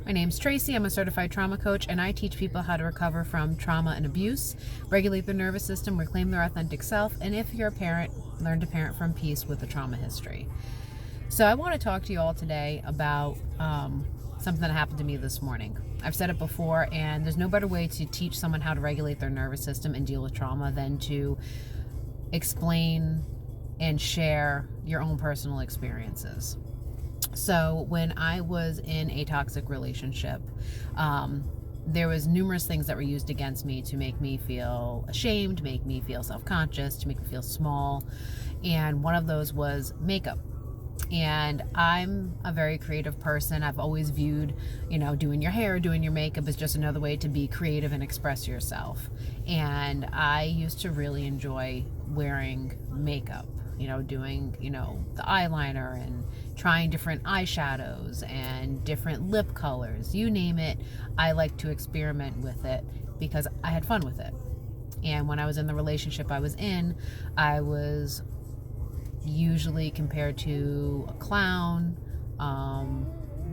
My name's Tracy. I'm a certified trauma coach, and I teach people how to recover from trauma and abuse, regulate their nervous system, reclaim their authentic self, and if you're a parent, learn to parent from peace with a trauma history. So I want to talk to you all today about something that happened to me this morning. I've said it before, and there's no better way to teach someone how to regulate their nervous system and deal with trauma than to explain and share your own personal experiences. So when I was in a toxic relationship, there was numerous things that were used against me to make me feel ashamed, make me feel self-conscious, to make me feel small. And one of those was makeup. And I'm a very creative person. I've always viewed, doing your hair, doing your makeup as just another way to be creative and express yourself. And I used to really enjoy wearing makeup, doing, the eyeliner and trying different eyeshadows and different lip colors, you name it. I like to experiment with it because I had fun with it. And when I was in the relationship I was in, I was usually compared to a clown.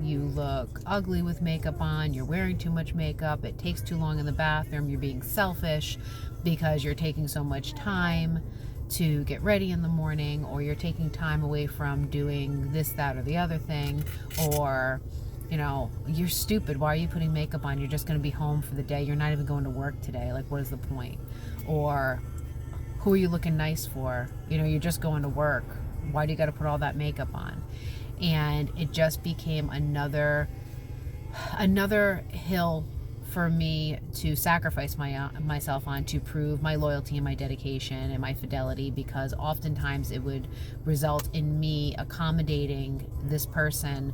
You look ugly with makeup on, you're wearing too much makeup, it takes too long in the bathroom, you're being selfish because you're taking so much time to get ready in the morning, or you're taking time away from doing this, that, or the other thing, or you're stupid, why are you putting makeup on, you're just going to be home for the day, you're not even going to work today, like what is the point? Or who are you looking nice for? You're just going to work. Why do you got to put all that makeup on? And it just became another hill for me to sacrifice myself on, to prove my loyalty and my dedication and my fidelity, because oftentimes it would result in me accommodating this person,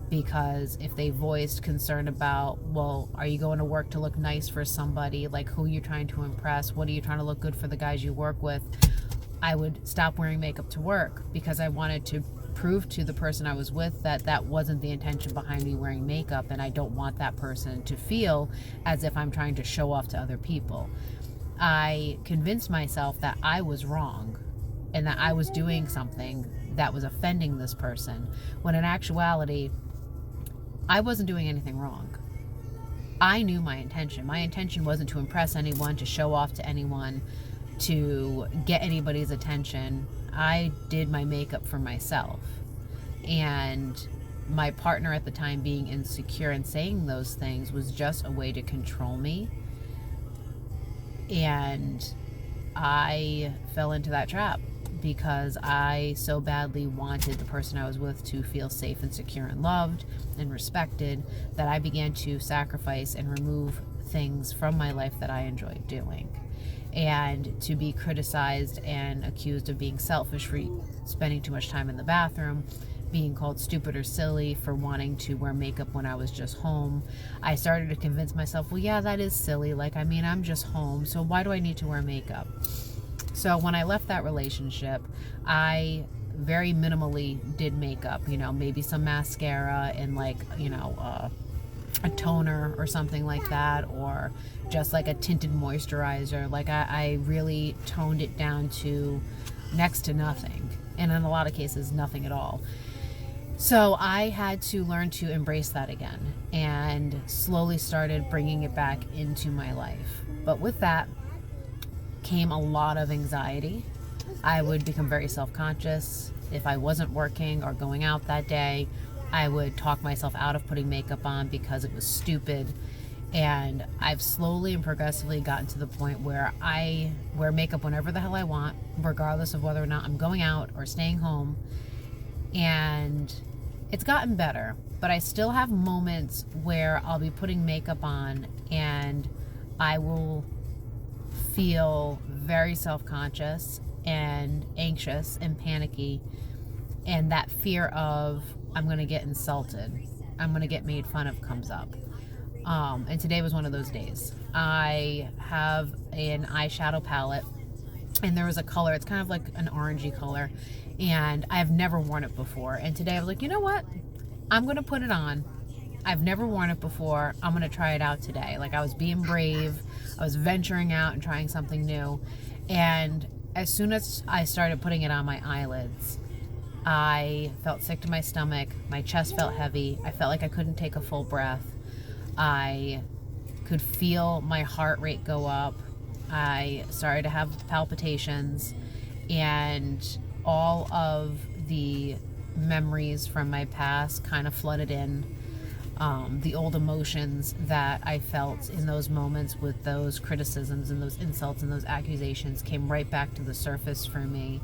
because if they voiced concern about, well, are you going to work to look nice for somebody? Like, who are you trying to impress? What are you trying to look good for the guys you work with? I would stop wearing makeup to work because I wanted to prove to the person I was with that that wasn't the intention behind me wearing makeup, and I don't want that person to feel as if I'm trying to show off to other people. I convinced myself that I was wrong and that I was doing something that was offending this person, when in actuality, I wasn't doing anything wrong. I knew my intention. My intention wasn't to impress anyone, to show off to anyone, to get anybody's attention. I did my makeup for myself. And my partner at the time being insecure and saying those things was just a way to control me. And I fell into that trap because I so badly wanted the person I was with to feel safe and secure and loved and respected, that I began to sacrifice and remove things from my life that I enjoyed doing. And to be criticized and accused of being selfish for spending too much time in the bathroom, being called stupid or silly for wanting to wear makeup when I was just home, I started to convince myself, well, yeah, that is silly. I'm just home, so why do I need to wear makeup? So when I left that relationship, I very minimally did makeup, maybe some mascara and a toner or something like that, or just like a tinted moisturizer. I really toned it down to next to nothing, and in a lot of cases nothing at all. So I had to learn to embrace that again and slowly started bringing it back into my life. But with that came a lot of anxiety. I would become very self-conscious. If I wasn't working or going out that day, I would talk myself out of putting makeup on because it was stupid. And I've slowly and progressively gotten to the point where I wear makeup whenever the hell I want, regardless of whether or not I'm going out or staying home. And it's gotten better, but I still have moments where I'll be putting makeup on and I will feel very self-conscious and anxious and panicky, and that fear of I'm going to get insulted, I'm going to get made fun of comes up. And today was one of those days. I have an eyeshadow palette, and there was a color, it's kind of like an orangey color, and I've never worn it before. And today I was like, you know what? I'm going to put it on. I've never worn it before. I'm going to try it out today. I was being brave. I was venturing out and trying something new. And as soon as I started putting it on my eyelids, I felt sick to my stomach. My chest felt heavy. I felt like I couldn't take a full breath. I could feel my heart rate go up. I started to have palpitations, and all of the memories from my past kind of flooded in. The old emotions that I felt in those moments with those criticisms and those insults and those accusations came right back to the surface for me.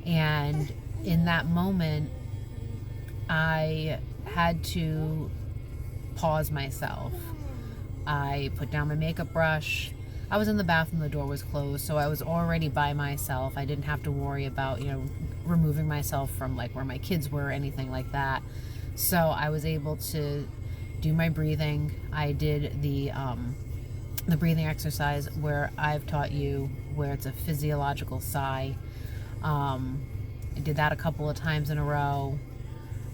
And in that moment, I had to pause myself. I put down my makeup brush. I was in the bathroom, the door was closed, so I was already by myself. I didn't have to worry about, removing myself from like where my kids were or anything like that. So I was able to do my breathing. I did the breathing exercise where I've taught you, where it's a physiological sigh. I did that a couple of times in a row.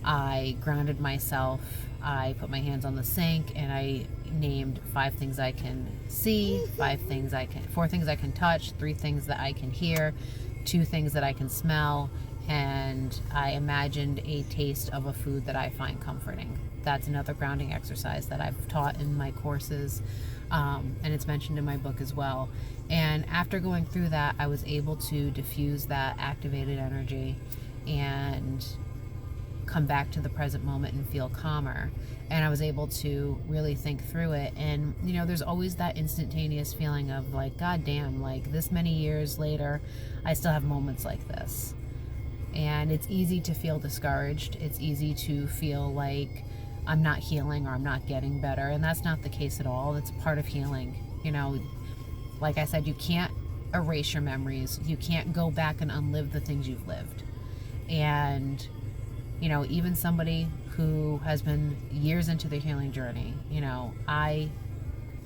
I grounded myself. I put my hands on the sink and I named 5 things I can see, 4 things I can touch, 3 things that I can hear, 2 things that I can smell, and I imagined a taste of a food that I find comforting. That's another grounding exercise that I've taught in my courses, and it's mentioned in my book as well. And after going through that, I was able to diffuse that activated energy and come back to the present moment and feel calmer. And I was able to really think through it. And there's always that instantaneous feeling of like, God damn, like this many years later, I still have moments like this. And it's easy to feel discouraged. It's easy to feel like I'm not healing or I'm not getting better. And that's not the case at all. It's part of healing. Like I said, you can't erase your memories. You can't go back and unlive the things you've lived. And even somebody who has been years into their healing journey, I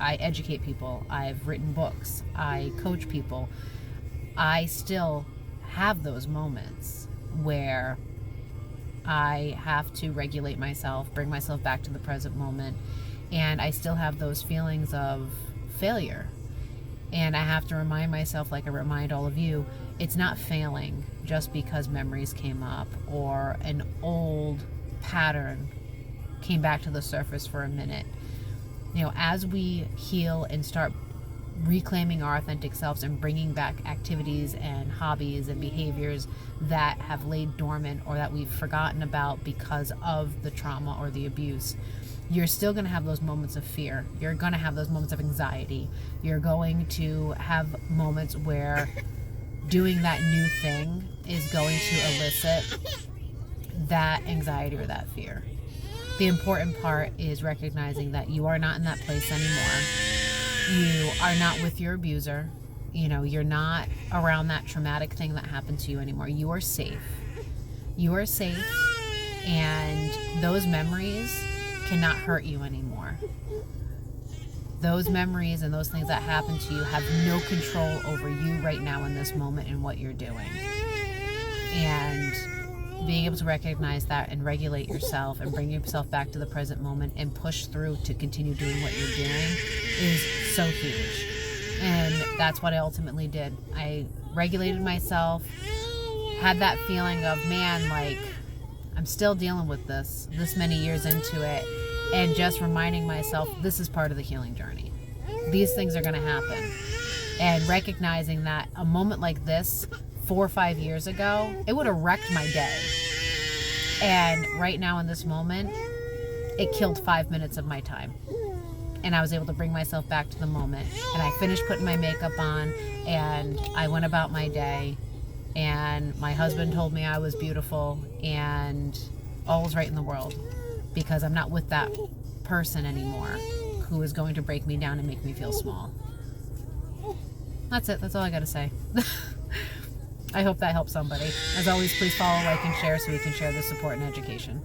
educate people. I've written books. I coach people. I still have those moments where I have to regulate myself, bring myself back to the present moment, and I still have those feelings of failure. And I have to remind myself, like I remind all of you, it's not failing just because memories came up or an old pattern came back to the surface for a minute. As we heal and start reclaiming our authentic selves and bringing back activities and hobbies and behaviors that have laid dormant or that we've forgotten about because of the trauma or the abuse, you're still going to have those moments of fear. You're going to have those moments of anxiety. You're going to have moments where doing that new thing is going to elicit that anxiety or that fear. The important part is recognizing that you are not in that place anymore. You are not with your abuser. You're not around that traumatic thing that happened to you anymore. You are safe. You are safe, and those memories cannot hurt you anymore. Those memories and those things that happen to you have no control over you right now in this moment and what you're doing. And being able to recognize that and regulate yourself and bring yourself back to the present moment and push through to continue doing what you're doing is so huge. And that's what I ultimately did. I regulated myself, had that feeling of, man, like, I'm still dealing with this many years into it, and just reminding myself this is part of the healing journey. These things are going to happen. And recognizing that a moment like this 4 or 5 years ago, it would have wrecked my day. And right now in this moment, it killed 5 minutes of my time. And I was able to bring myself back to the moment. And I finished putting my makeup on, and I went about my day. And my husband told me I was beautiful, and all was right in the world, because I'm not with that person anymore who is going to break me down and make me feel small. That's it. That's all I got to say. I hope that helps somebody. As always, please follow, like, and share so we can share the support and education.